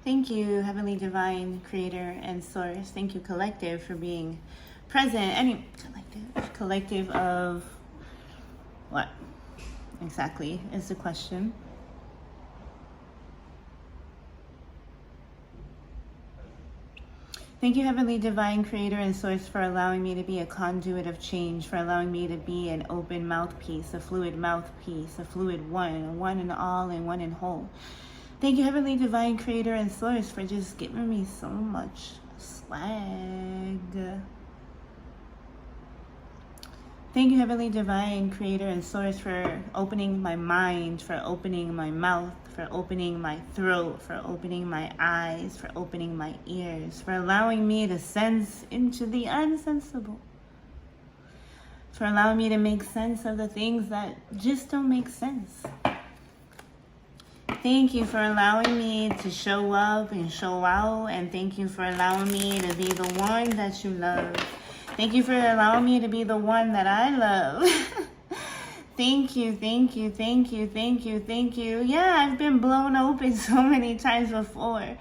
Thank you, Heavenly Divine, Creator, and Source. Thank you, Collective, for being present. Any collective of what exactly is the question? Thank you, Heavenly Divine, Creator, and Source, for allowing me to be a conduit of change, for allowing me to be an open mouthpiece, a fluid mouthpiece, a fluid one and all and one and whole. Thank you, Heavenly Divine, Creator, and Source, for just giving me so much swag. Thank you, Heavenly Divine, Creator, and Source, for opening my mind, for opening my mouth, for opening my throat, for opening my eyes, for opening my ears, for allowing me to sense into the unsensible, for allowing me to make sense of the things that just don't make sense. Thank you for allowing me to show up and show out, and thank you for allowing me to be the one that you love. Thank you for allowing me to be the one that I love. Thank you, thank you, thank you, thank you, thank you. Yeah, I've been blown open so many times before.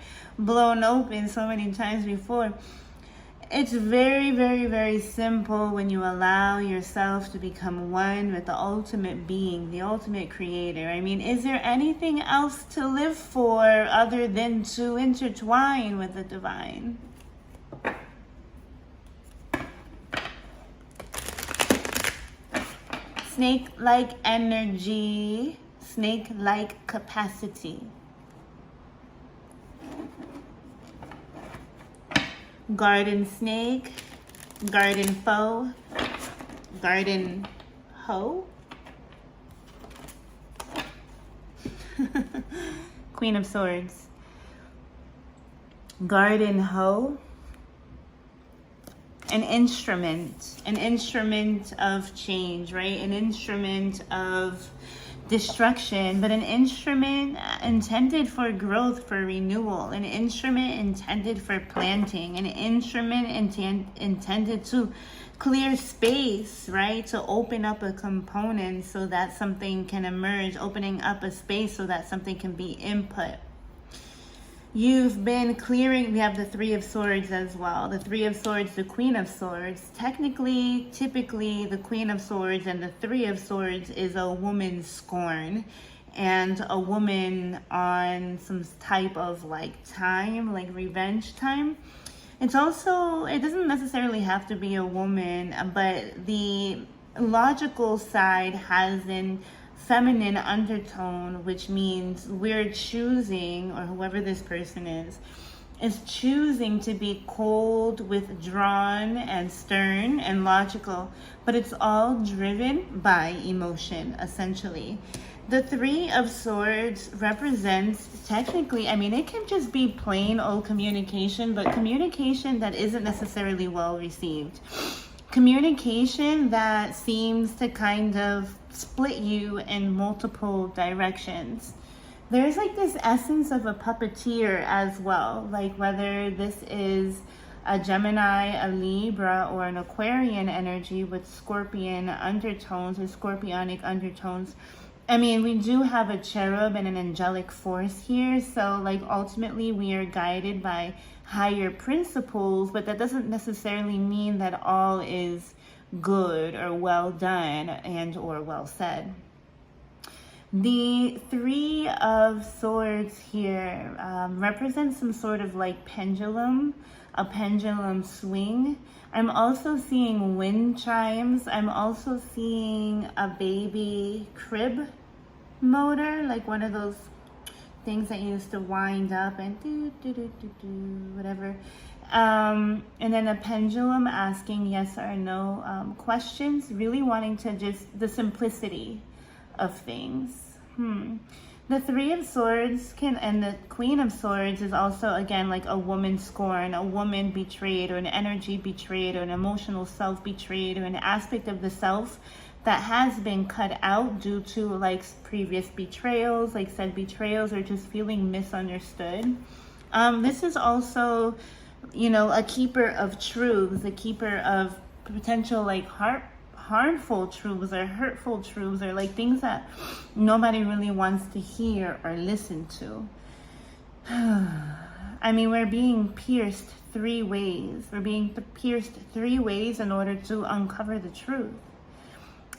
It's very, very, very simple when you allow yourself to become one with the ultimate being, the ultimate creator. I mean, is there anything else to live for other than to intertwine with the divine? Snake-like energy, snake-like capacity. Garden snake, garden foe, garden hoe. Queen of Swords. Garden hoe. An instrument of change, right? An instrument of destruction, but an instrument intended for growth, for renewal, an instrument intended for planting, an instrument intended to clear space, right? To open up a component so that something can emerge, opening up a space so that something can be input. You've been clearing, we have the Three of Swords as well. The Three of Swords, the Queen of Swords. Technically, typically, the Queen of Swords and the Three of Swords is a woman's scorn and a woman on some type of like time, like revenge time. It's also, it doesn't necessarily have to be a woman, but the logical side has an feminine undertone, which means we're choosing, or whoever this person is choosing to be cold, withdrawn, and stern and logical, but it's all driven by emotion, essentially. The Three of Swords represents, technically, I mean, it can just be plain old communication, but communication that isn't necessarily well received. Communication that seems to kind of split you in multiple directions. There's like this essence of a puppeteer as well, like whether this is a Gemini, a Libra, or an Aquarian energy with Scorpion undertones or Scorpionic undertones. I mean, we do have a cherub and an angelic force here, so like ultimately we are guided by higher principles, but that doesn't necessarily mean that all is good or well done and or well said. The Three of Swords here represents some sort of like pendulum, a pendulum swing. I'm also seeing wind chimes. I'm also seeing a baby crib motor, like one of those things that you used to wind up and whatever. And then a pendulum asking yes or no questions, really wanting to just the simplicity of things. The Three of Swords and the Queen of Swords is also, again, like a woman scorn, a woman betrayed, or an energy betrayed, or an emotional self betrayed, or an aspect of the self that has been cut out due to like previous betrayals, like said betrayals, or just feeling misunderstood. This is also, you know, a keeper of truths, a keeper of potential like harmful truths or hurtful truths, or like things that nobody really wants to hear or listen to. I mean, we're being pierced 3 ways. We're being pierced 3 ways in order to uncover the truth.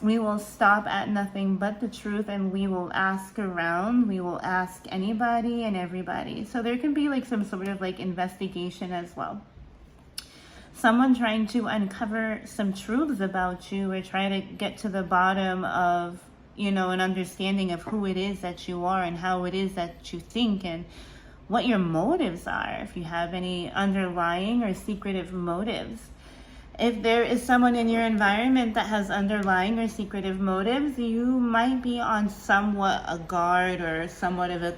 We will stop at nothing but the truth, and we will ask around. We will ask anybody and everybody. So there can be like some sort of like investigation as well. Someone trying to uncover some truths about you, or try to get to the bottom of, you know, an understanding of who it is that you are and how it is that you think and what your motives are, if you have any underlying or secretive motives. If there is someone in your environment that has underlying or secretive motives, you might be on somewhat a guard or somewhat of a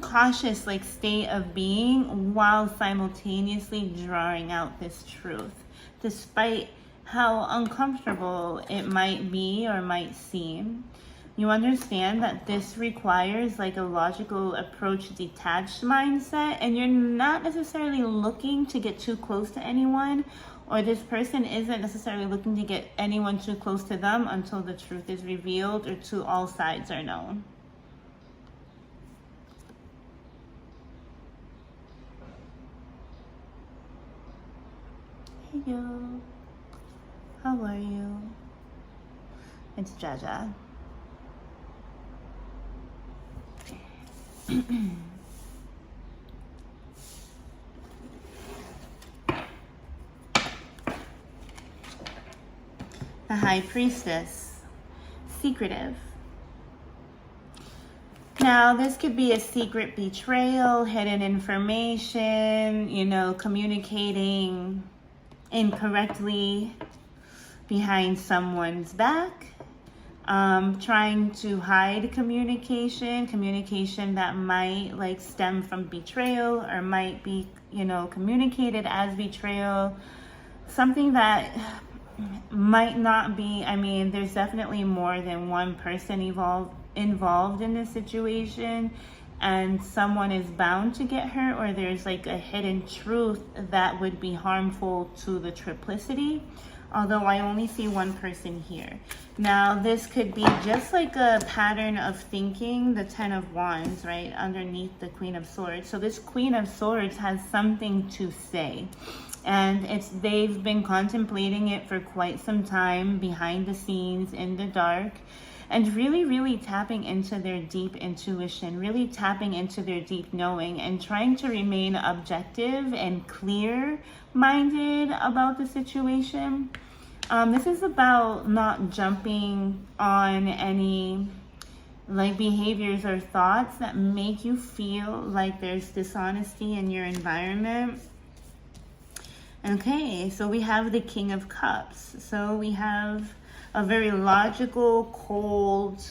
cautious like state of being, while simultaneously drawing out this truth, despite how uncomfortable it might be or might seem. You understand that this requires like a logical approach, detached mindset, and you're not necessarily looking to get too close to anyone, or this person isn't necessarily looking to get anyone too close to them until the truth is revealed or to all sides are known. Hey yo, how are you? It's Jaja. The High Priestess, secretive. Now, this could be a secret betrayal, hidden information, you know, communicating incorrectly behind someone's back. Trying to hide communication that might like stem from betrayal, or might be, you know, communicated as betrayal. Something that might not be, I mean, there's definitely more than one person involved in this situation, and someone is bound to get hurt, or there's like a hidden truth that would be harmful to the triplicity. Although I only see one person here. Now, this could be just like a pattern of thinking, the 10 of Wands, right, underneath the Queen of Swords. So this Queen of Swords has something to say. And they've been contemplating it for quite some time, behind the scenes, in the dark. And really, really tapping into their deep intuition, really tapping into their deep knowing, and trying to remain objective and clear-minded about the situation. This is about not jumping on any like behaviors or thoughts that make you feel like there's dishonesty in your environment. Okay, so we have the King of Cups. So we have a very logical, cold,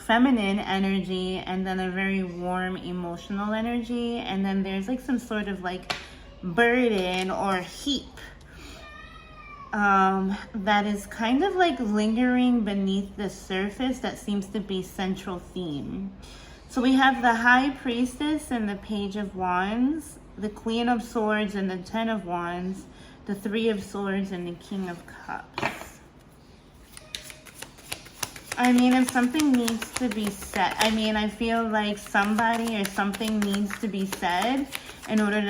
feminine energy, and then a very warm, emotional energy. And then there's like some sort of like burden or heap that is kind of like lingering beneath the surface, that seems to be central theme. So we have the High Priestess and the Page of Wands, the Queen of Swords and the 10 of Wands, the 3 of Swords and the King of Cups. I mean, if something needs to be said, I mean, I feel like somebody or something needs to be said in order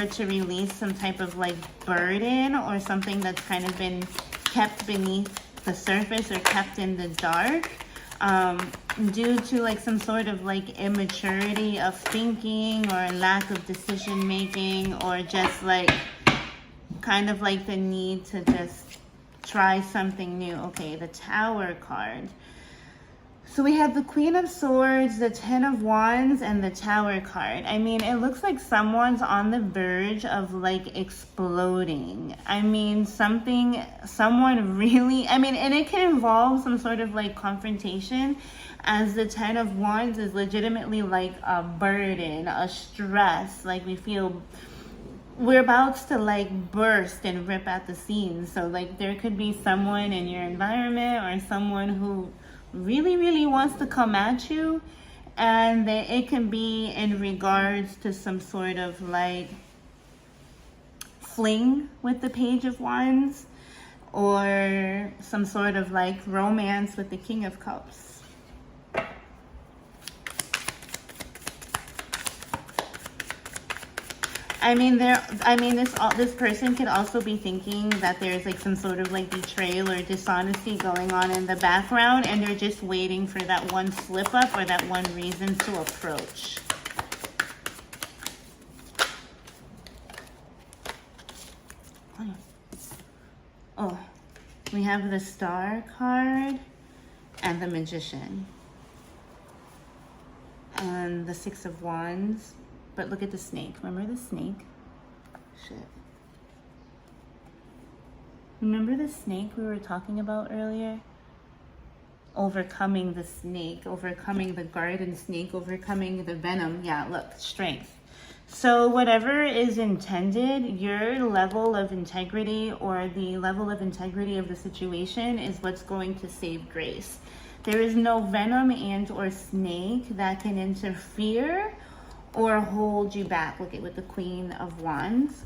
to release some type of like burden, or something that's kind of been kept beneath the surface or kept in the dark, due to like some sort of like immaturity of thinking, or lack of decision making, or just like kind of like the need to just try something new. Okay, the Tower card. So we have the Queen of Swords, the 10 of Wands, and the Tower card. I mean, it looks like someone's on the verge of like exploding. I mean, someone really, I mean, and it can involve some sort of like confrontation, as the 10 of Wands is legitimately like a burden, a stress. Like we're about to like burst and rip at the seams. So like there could be someone in your environment, or someone who really, really wants to come at you, and it can be in regards to some sort of like fling with the Page of Wands, or some sort of like romance with the King of Cups. I mean, this person could also be thinking that there's like some sort of like betrayal or dishonesty going on in the background, and they're just waiting for that one slip up or that one reason to approach. Oh, we have the Star card and the Magician and the Six of Wands. But look at the snake. Remember the snake? Shit. Remember the snake we were talking about earlier? Overcoming the snake, overcoming the garden snake, overcoming the venom. Yeah, look, strength. So whatever is intended, your level of integrity or the level of integrity of the situation is what's going to save grace. There is no venom and or snake that can interfere or hold you back. Look at with the Queen of Wands.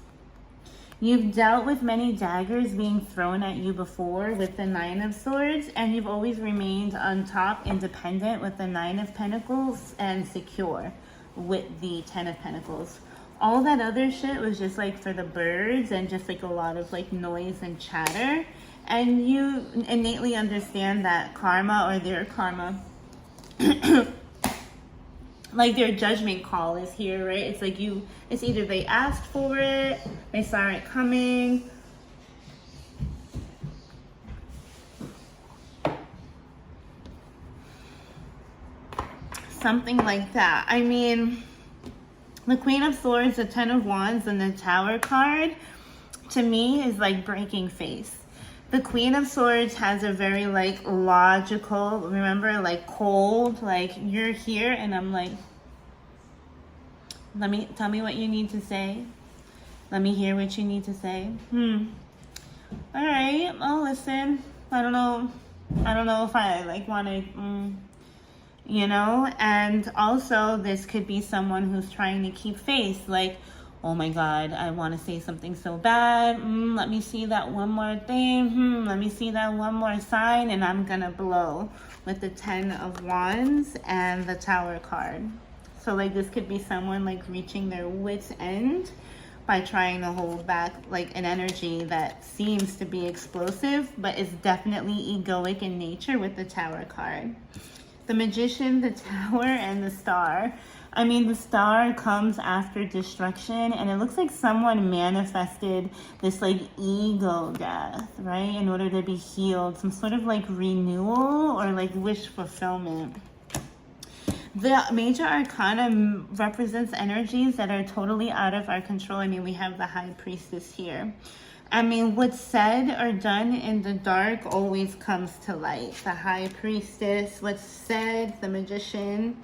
You've dealt with many daggers being thrown at you before with the Nine of Swords, and you've always remained on top, independent with the Nine of Pentacles, and secure with the Ten of Pentacles. All that other shit was just like for the birds and just like a lot of like noise and chatter. And you innately understand that karma or their karma like their judgment call is here, right? It's like it's either they asked for it, they saw it coming. Something like that. I mean, the Queen of Swords, the Ten of Wands, and the Tower card, to me, is like breaking face. The Queen of Swords has a very like logical, remember, like cold, like you're here and I'm like, tell me what you need to say. Let me hear what you need to say. All right, well, listen, I don't know if I like want to, you know, and also this could be someone who's trying to keep face, like, oh my God, I want to say something so bad. Let me see that one more thing. Let me see that one more sign, and I'm gonna blow with the Ten of Wands and the Tower card. So like this could be someone like reaching their wit's end by trying to hold back like an energy that seems to be explosive, but is definitely egoic in nature with the Tower card. The Magician, the Tower, and the Star. I mean, the Star comes after destruction, and it looks like someone manifested this like ego death, right? In order to be healed, some sort of like renewal or like wish fulfillment. The Major Arcana represents energies that are totally out of our control. I mean, we have the High Priestess here. I mean, what's said or done in the dark always comes to light. The High Priestess, what's said, the Magician,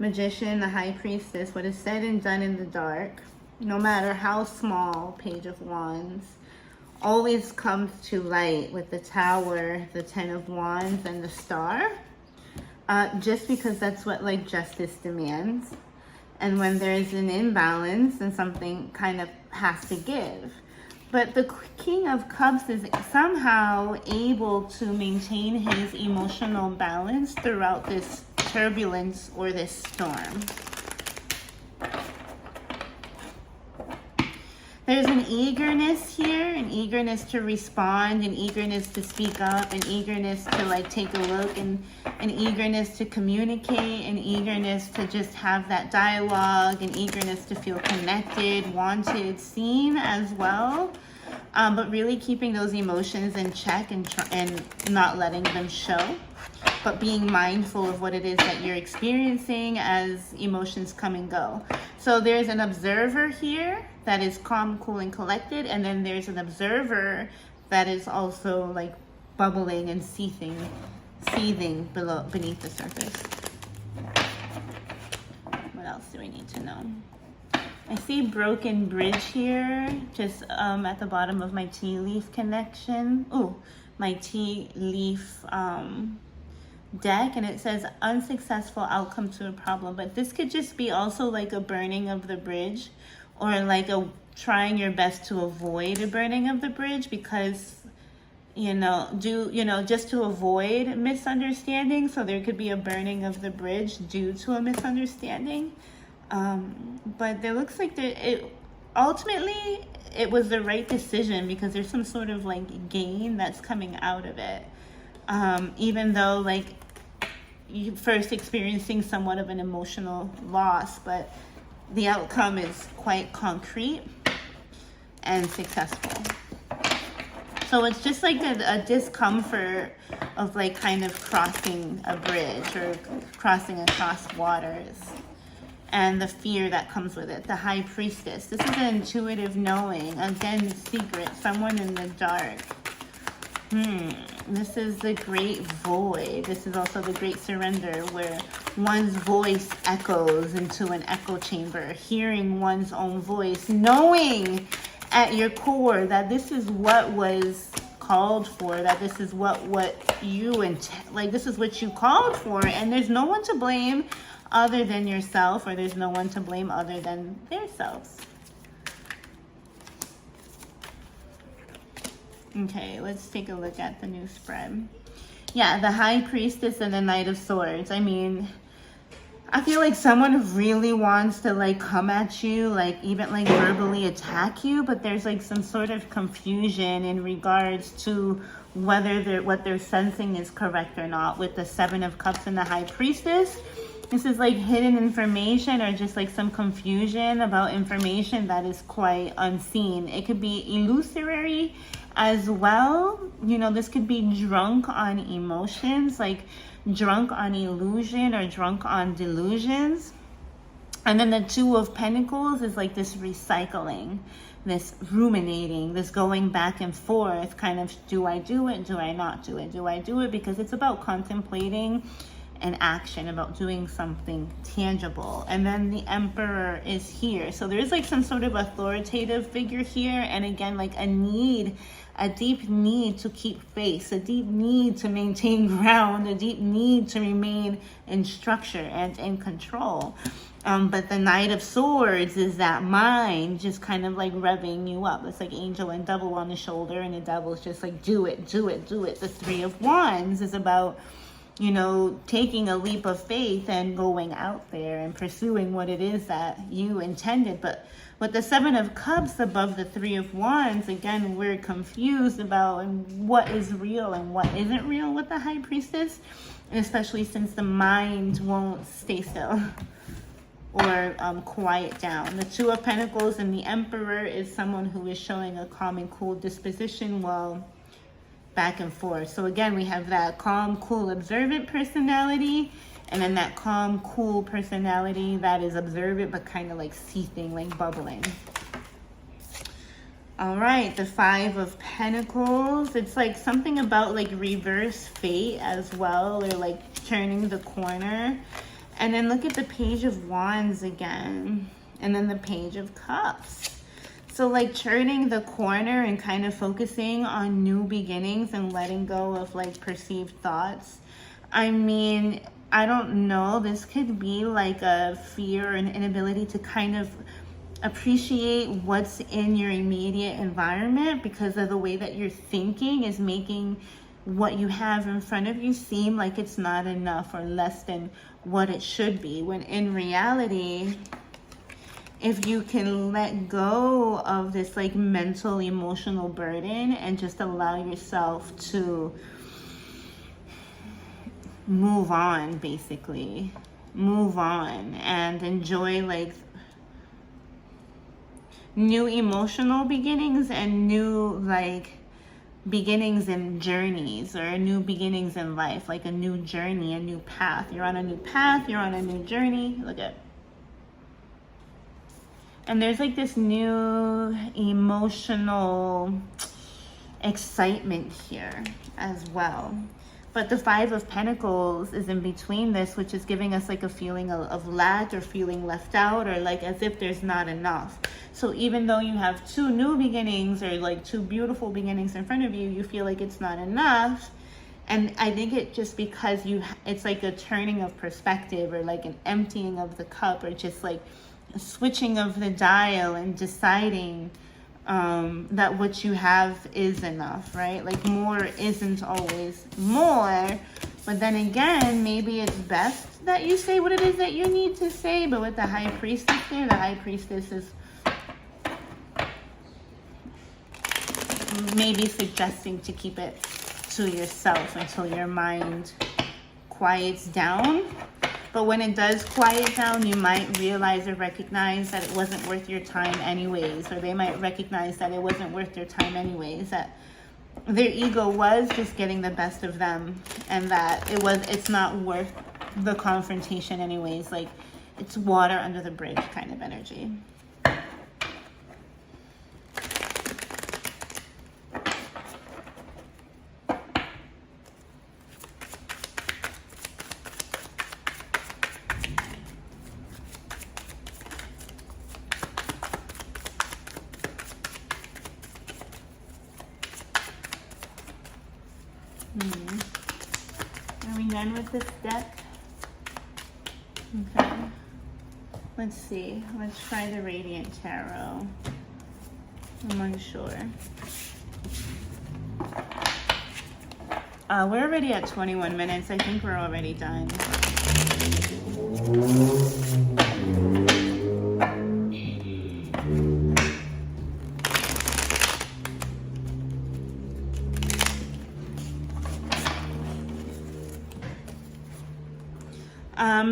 the High Priestess, what is said and done in the dark, no matter how small, Page of Wands, always comes to light with the Tower, the Ten of Wands, and the Star. Just because that's what like justice demands. And when there's an imbalance, then something kind of has to give. But the King of Cups is somehow able to maintain his emotional balance throughout this turbulence or this storm. There's an eagerness here, an eagerness to respond, an eagerness to speak up, an eagerness to like take a look, and an eagerness to communicate, an eagerness to just have that dialogue, an eagerness to feel connected, wanted, seen as well. But really keeping those emotions in check and not letting them show, but being mindful of what it is that you're experiencing as emotions come and go. So there's an observer here that is calm, cool, and collected, and then there's an observer that is also like bubbling and seething beneath the surface. What else do we need to know? I see broken bridge here, just at the bottom of my tea leaf connection. Oh, my tea leaf deck, and it says unsuccessful outcome to a problem. But this could just be also like a burning of the bridge, or like a trying your best to avoid a burning of the bridge, because just to avoid misunderstanding. So there could be a burning of the bridge due to a misunderstanding. But there looks like ultimately it was the right decision because there's some sort of like gain that's coming out of it. Even though like you first experiencing somewhat of an emotional loss, but the outcome is quite concrete and successful. So it's just like a discomfort of like kind of crossing a bridge or crossing across waters, and the fear that comes with it. The High Priestess. This is an intuitive knowing. Again, secret. Someone in the dark. This is the Great Void. This is also the Great Surrender, where one's voice echoes into an echo chamber. Hearing one's own voice. Knowing at your core that this is what was called for, that this is what you like this is what you called for, and there's no one to blame other than yourself, or there's no one to blame other than themselves. Okay, let's take a look at the new spread. Yeah, the High Priestess and the Knight of Swords. I mean, I feel like someone really wants to like come at you, like even like verbally attack you, but there's like some sort of confusion in regards to whether what they're sensing is correct or not. With the Seven of Cups and the High Priestess, this is like hidden information or just like some confusion about information that is quite unseen. It could be illusory as well. You know, this could be drunk on emotions, like drunk on illusion or drunk on delusions. And then the Two of Pentacles is like this recycling, this ruminating, this going back and forth, kind of, do I do it? Do I not do it? Do I do it? Because it's about contemplating an action, about doing something tangible. And then the Emperor is here. So there's like some sort of authoritative figure here. And again, like a deep need to keep faith, a deep need to maintain ground, a deep need to remain in structure and in control. But the Knight of Swords is that mind just kind of like revving you up. It's like angel and devil on the shoulder, and the devil's just like, do it, do it, do it. The Three of Wands is about, you know, taking a leap of faith and going out there and pursuing what it is that you intended. But with the Seven of Cups above the Three of Wands, again, we're confused about what is real and what isn't real with the High Priestess, especially since the mind won't stay still or quiet down. The Two of Pentacles and the Emperor is someone who is showing a calm and cool disposition while back and forth. So again, we have that calm, cool, observant personality, and then that calm, cool personality that is observant but kind of like seething, like bubbling. All right, the Five of Pentacles. It's like something about like reverse fate as well, or like turning the corner. And then look at the Page of Wands again, and then the Page of Cups. So like turning the corner and kind of focusing on new beginnings and letting go of like perceived thoughts. I mean, I don't know, this could be like a fear and inability to kind of appreciate what's in your immediate environment because of the way that you're thinking is making what you have in front of you seem like it's not enough or less than what it should be, when in reality, if you can let go of this like mental, emotional burden and just allow yourself to move on, basically move on and enjoy like new emotional beginnings and new like beginnings and journeys, or new beginnings in life, like a new journey, a new path. You're on a new path, you're on a new journey. Look at, and there's like this new emotional excitement here as well. But the Five of Pentacles is in between this, which is giving us like a feeling of lack or feeling left out, or like as if there's not enough. So even though you have two new beginnings or like two beautiful beginnings in front of you, you feel like it's not enough. And I think it just because it's like a turning of perspective, or like an emptying of the cup, or just like a switching of the dial and deciding that what you have is enough, right? Like more isn't always more, but then again, maybe it's best that you say what it is that you need to say. But with the High Priestess there, the High Priestess is maybe suggesting to keep it to yourself until your mind quiets down. But when it does quiet down, you might realize or recognize that it wasn't worth your time anyways, or they might recognize that it wasn't worth their time anyways, that their ego was just getting the best of them, and that it's not worth the confrontation anyways. Like, it's water under the bridge kind of energy. Are we done with this deck? Okay. Let's see. Let's try the Radiant Tarot. I'm unsure. We're already at 21 minutes. I think we're already done.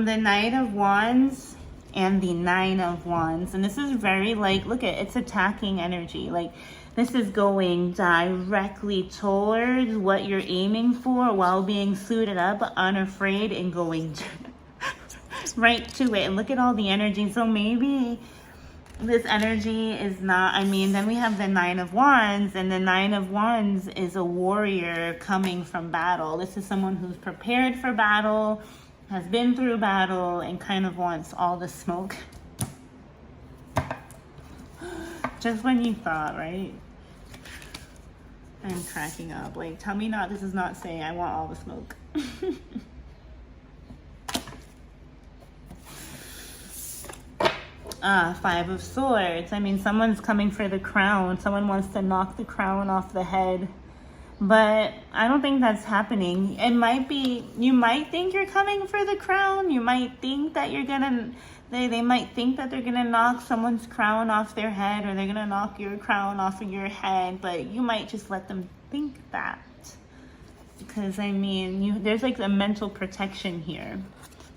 The Knight of Wands and the Nine of Wands. And this is very, like, look at, it's attacking energy. Like, this is going directly towards what you're aiming for while being suited up, unafraid, and going right to it. And look at all the energy. So maybe this energy is not, I mean, then we have the Nine of Wands, and the Nine of Wands is a warrior coming from battle. This is someone who's prepared for battle, has been through battle, and kind of wants all the smoke. Just when you thought, right? I'm cracking up. Like, tell me not, this is not saying I want all the smoke. Five of Swords. I mean, someone's coming for the crown. Someone wants to knock the crown off the head. But I don't think that's happening. It might be, you might think you're coming for the crown. You might think that you're gonna, they might think that they're gonna knock someone's crown off their head, or they're gonna knock your crown off of your head, but you might just let them think that. Because, I mean, there's like a mental protection here.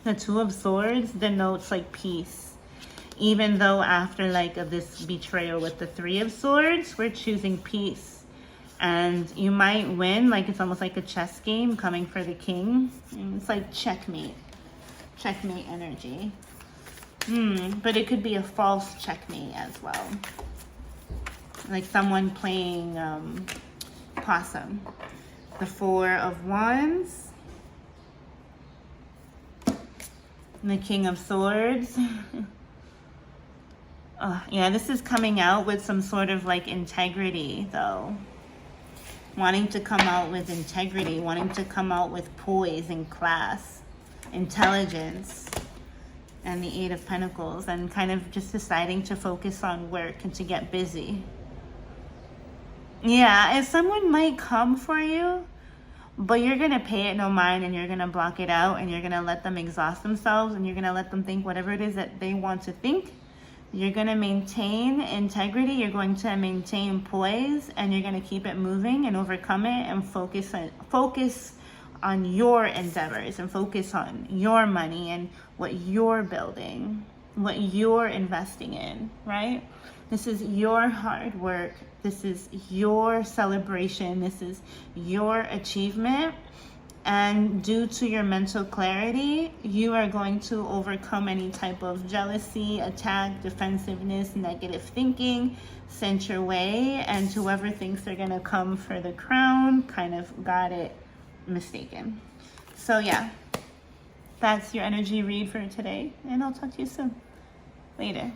The Two of Swords denotes like peace. Even though after like this betrayal with the Three of Swords, we're choosing peace. And you might win, like it's almost like a chess game coming for the king. And it's like checkmate. Checkmate energy. But it could be a false checkmate as well. Like someone playing possum. The Four of Wands. And the King of Swords. Yeah, this is coming out with some sort of like integrity though. Wanting to come out with integrity, wanting to come out with poise and class, intelligence, and the Eight of Pentacles, and kind of just deciding to focus on work and to get busy. Yeah, and someone might come for you, but you're going to pay it no mind, and you're going to block it out, and you're going to let them exhaust themselves, and you're going to let them think whatever it is that they want to think. You're going to maintain integrity, you're going to maintain poise, and you're going to keep it moving and overcome it, and focus on your endeavors, and focus on your money and what you're building, what you're investing in, right? This is your hard work. This is your celebration. This is your achievement. And due to your mental clarity, you are going to overcome any type of jealousy, attack, defensiveness, negative thinking sent your way. And whoever thinks they're going to come for the crown kind of got it mistaken. So yeah, that's your energy read for today. And I'll talk to you soon. Later.